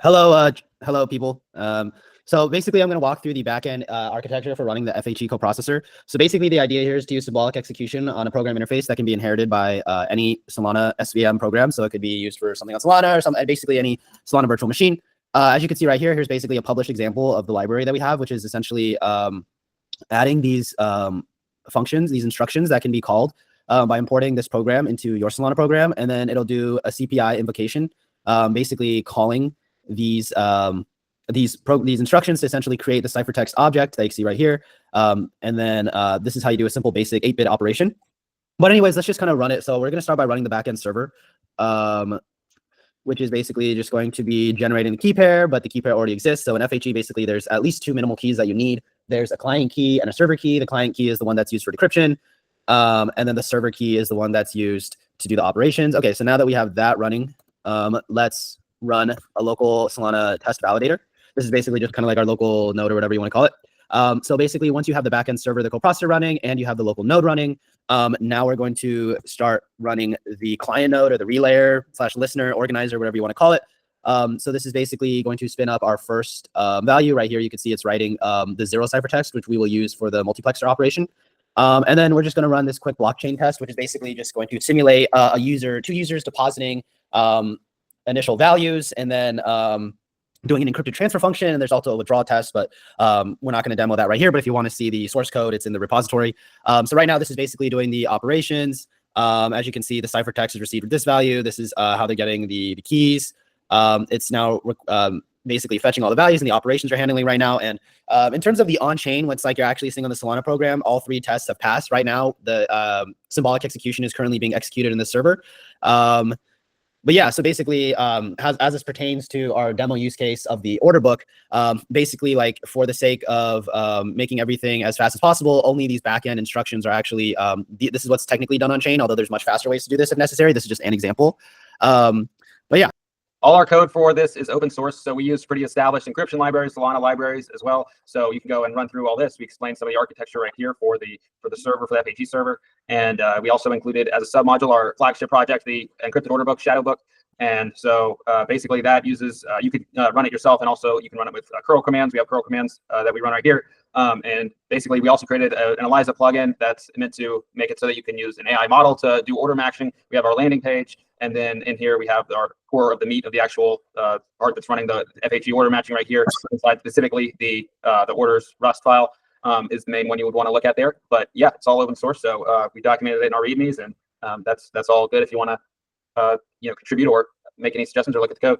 Hello, people. So basically, I'm going to walk through the backend architecture for running the FHE coprocessor. So basically, the idea here is to use symbolic execution on a program interface that can be inherited by any Solana SVM program. So it could be used for something on Solana or basically any Solana virtual machine. As you can see right here, here's basically a published example of the library that we have, which is essentially adding these functions, these instructions that can be called by importing this program into your Solana program, and then it'll do a CPI invocation, basically calling these instructions to essentially create the ciphertext object that you see right here. And then this is how you do a simple basic 8-bit operation. But anyways, let's just kind of run it. So we're going to start by running the backend server, which is basically just going to be generating the key pair, but the key pair already exists. So in FHE, basically, there's at least 2 minimal keys that you need. There's a client key and a server key. The client key is the one that's used for decryption. And then the server key is the one that's used to do the operations. Okay, so now that we have that running, let's run a local Solana test validator. This is basically just kind of like our local node or whatever you want to call it. So basically, once you have the backend server, the coprocessor running, and you have the local node running, now we're going to start running the client node or the relayer / listener, organizer, whatever you want to call it. So this is basically going to spin up our first value right here. You can see it's writing the 0 ciphertext, which we will use for the multiplexer operation. And then we're just going to run this quick blockchain test, which is basically just going to simulate two users depositing initial values, and then doing an encrypted transfer function. And there's also a withdrawal test, but we're not going to demo that right here. But if you want to see the source code, it's in the repository. So right now, this is basically doing the operations. As you can see, the ciphertext is received with this value. This is how they're getting the keys. It's now basically fetching all the values, and the operations are handling right now. And in terms of the on-chain, once like you're actually seeing on the Solana program, all 3 tests have passed. Right now, the symbolic execution is currently being executed in the server. But yeah, so basically, as this pertains to our demo use case of the order book, basically, like for the sake of making everything as fast as possible, only these backend instructions are actually, this is what's technically done on chain, although there's much faster ways to do this if necessary. This is just an example. But yeah. All our code for this is open source, so we use pretty established encryption libraries, Solana libraries as well. So you can go and run through all this. We explain some of the architecture right here for the server, for the FHE server, and we also included as a submodule our flagship project, the encrypted order book, Shadowbook. And so basically that uses you could run it yourself, and also you can run it with curl commands. We have curl commands that we run right here. And basically, we also created an ELIZA plugin that's meant to make it so that you can use an AI model to do order matching. We have our landing page, and then in here we have our core of the meat of the actual part that's running the FHE order matching right here. Inside specifically the orders Rust file is the main one you would want to look at there. But yeah, it's all open source, so we documented it in our READMEs, and that's all good if you want to contribute or make any suggestions or look at the code.